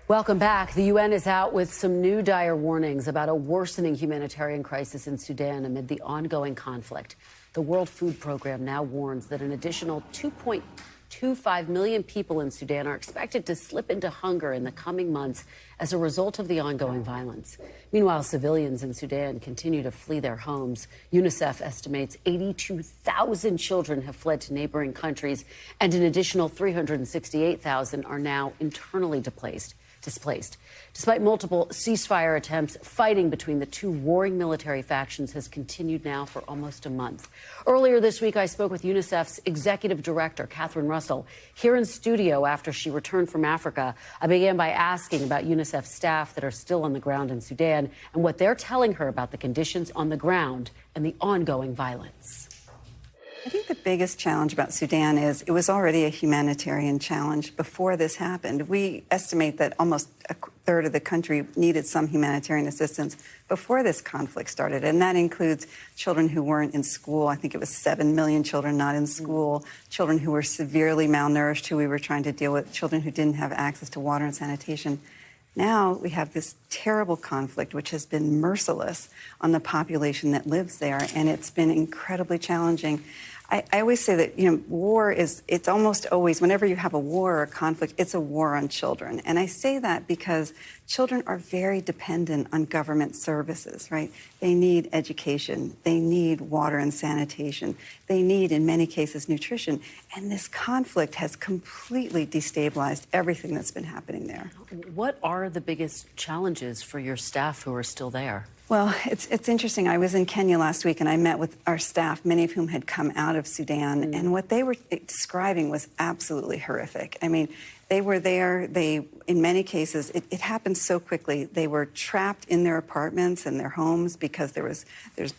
Welcome back. The UN is out with some new dire warnings about a worsening humanitarian crisis in Sudan amid the ongoing conflict. The World Food Program now warns that an additional 2.25 million people in Sudan are expected to slip into hunger in the coming months as a result of the ongoing violence. Meanwhile, civilians in Sudan continue to flee their homes. UNICEF estimates 82,000 children have fled to neighboring countries, and an additional 368,000 are now internally displaced. Despite multiple ceasefire attempts, fighting between the two warring military factions has continued now for almost a month. Earlier this week, I spoke with UNICEF's Executive Director, Catherine Russell, here in studio after she returned from Africa. I began by asking about UNICEF staff that are still on the ground in Sudan and what they're telling her about the conditions on the ground and the ongoing violence. I think the biggest challenge about Sudan is it was already a humanitarian challenge before this happened. We estimate that almost a third of the country needed some humanitarian assistance before this conflict started, and that includes children who weren't in school. I think it was 7 million children not in school, children who were severely malnourished, who we were trying to deal with, children who didn't have access to water and sanitation. Now we have this terrible conflict, which has been merciless on the population that lives there, and it's been incredibly challenging. I always say that, war it's almost always, whenever you have a war or a conflict, it's a war on children. And I say that because children are very dependent on government services, right? They need education. They need water and sanitation. They need, in many cases, nutrition. And this conflict has completely destabilized everything that's been happening there. What are the biggest challenges for your staff who are still there? Well, it's interesting. I was in Kenya last week, and I met with our staff, many of whom had come out of Sudan, and what they were describing was absolutely horrific. I mean, they were there. In many cases, it happened so quickly. They were trapped in their apartments and their homes because there's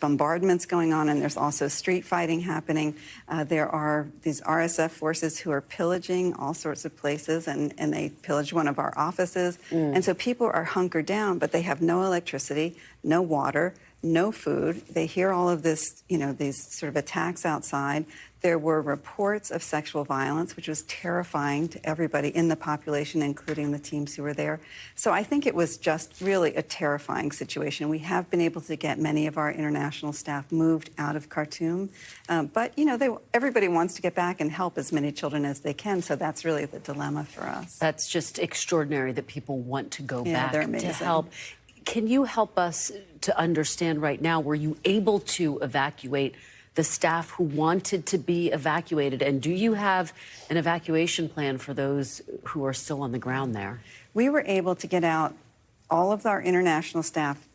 bombardments going on, and there's also street fighting happening. There are these RSF forces who are pillaging all sorts of places, and they pillaged one of our offices. And so people are hunkered down, but they have no electricity, no water, no food. They hear all of this, these sort of attacks outside. There were reports of sexual violence, which was terrifying to everybody in the population, including the teams who were there. So I think it was just really a terrifying situation. We have been able to get many of our international staff moved out of Khartoum. But, everybody wants to get back and help as many children as they can. So that's really the dilemma for us. That's just extraordinary that people want to go back they're amazing. To help. Can you help us to understand right now, were you able to evacuate the staff who wanted to be evacuated? And do you have an evacuation plan for those who are still on the ground there? We were able to get out all of our international staff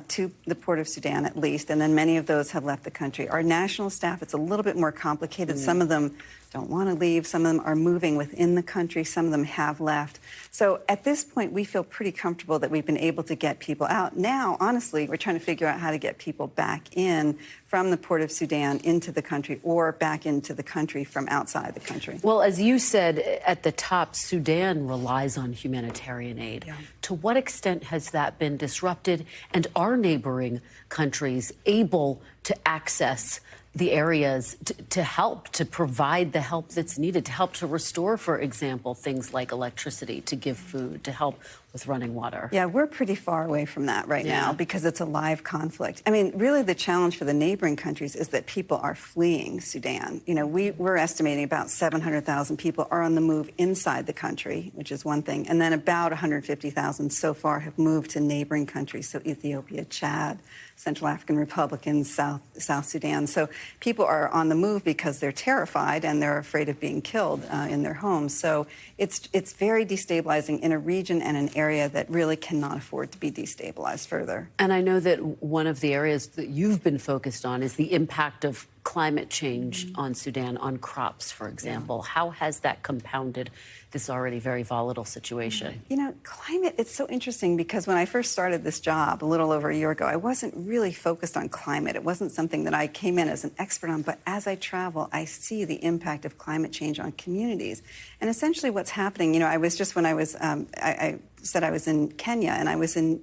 to the port of Sudan, at least, and then many of those have left the country. Our national staff, it's a little bit more complicated. Some of them don't want to leave. Some of them are moving within the country. Some of them have left. So at this point, we feel pretty comfortable that we've been able to get people out. Now, honestly, we're trying to figure out how to get people back in from the port of Sudan into the country or back into the country from outside the country. Well, as you said at the top, Sudan relies on humanitarian aid. Yeah. To what extent has that been disrupted? And are neighboring countries able to access the areas to help, to provide the help that's needed, to help to restore, for example, things like electricity, to give food, to help with running water? Yeah, we're pretty far away from that right now because it's a live conflict. I mean, really the challenge for the neighboring countries is that people are fleeing Sudan. We're estimating about 700,000 people are on the move inside the country, which is one thing, and then about 150,000 so far have moved to neighboring countries, so Ethiopia, Chad, Central African Republic, and South Sudan. So people are on the move because they're terrified and they're afraid of being killed in their homes. So it's very destabilizing in a region and an area that really cannot afford to be destabilized further. And I know that one of the areas that you've been focused on is the impact of climate change on Sudan, on crops, for example. How has that compounded this already very volatile situation? Climate, it's so interesting because when I first started this job a little over a year ago, I wasn't really focused on climate. It wasn't something that I came in as an expert on, but as I travel, I see the impact of climate change on communities. And essentially what's happening, I said I was in Kenya, and I was in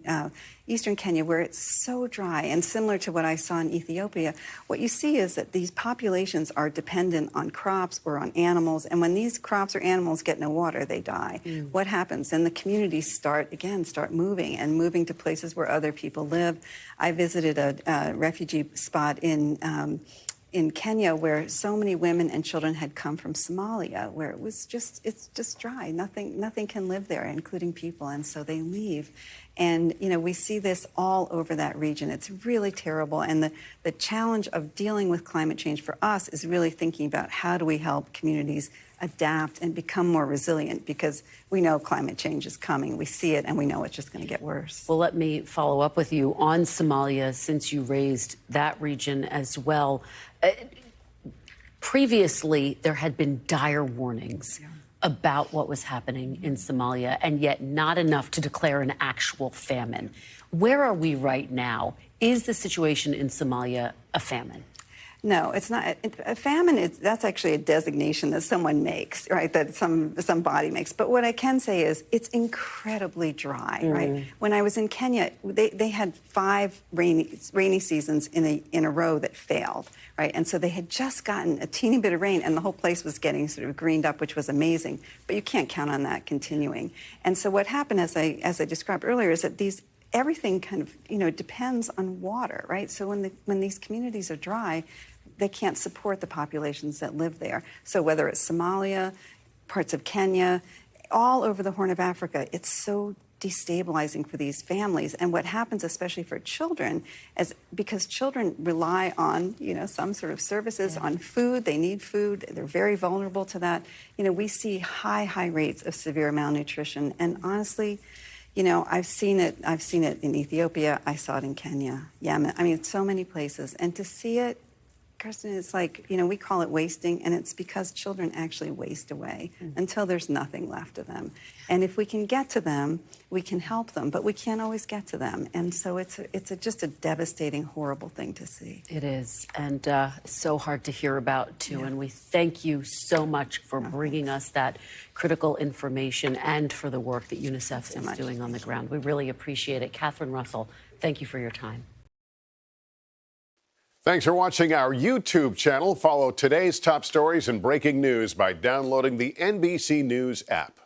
eastern Kenya, where it's so dry. And similar to what I saw in Ethiopia, what you see is that these populations are dependent on crops or on animals. And when these crops or animals get no water, they die. What happens? Then the communities start moving to places where other people live. I visited a refugee spot in Kenya, where so many women and children had come from Somalia, where it's just dry. Nothing can live there, including people, and so they leave. And we see this all over that region. It's really terrible. And the challenge of dealing with climate change for us is really thinking about how do we help communities adapt and become more resilient, because we know climate change is coming. We see it, and we know it's just going to get worse. Well, let me follow up with you on Somalia, since you raised that region as well. Previously, there had been dire warnings about what was happening in Somalia, and yet not enough to declare an actual famine. Where are we right now? Is the situation in Somalia a famine? No, it's not. A famine, that's actually a designation that someone makes, right, that some body makes. But what I can say is it's incredibly dry, right? When I was in Kenya, they had 5 rainy seasons in a row that failed, right? And so they had just gotten a teeny bit of rain, and the whole place was getting sort of greened up, which was amazing. But you can't count on that continuing. And so what happened, as I described earlier, is that everything kind of, depends on water, right? So when these communities are dry, they can't support the populations that live there. So whether it's Somalia, parts of Kenya, all over the Horn of Africa, it's so destabilizing for these families. And what happens, especially for children, is because children rely on, some sort of services, on food. They need food. They're very vulnerable to that. We see high rates of severe malnutrition. And honestly, I've seen it in Ethiopia. I saw it in Kenya, Yemen. I mean, so many places. And to see it, Kirsten, it's like, we call it wasting, and it's because children actually waste away until there's nothing left of them. And if we can get to them, we can help them, but we can't always get to them. And so it's just a devastating, horrible thing to see. It is, and so hard to hear about, too. And we thank you so much for bringing us that critical information and for the work that UNICEF is doing on the ground. We really appreciate it. Catherine Russell, thank you for your time. Thanks for watching our YouTube channel. Follow today's top stories and breaking news by downloading the NBC News app.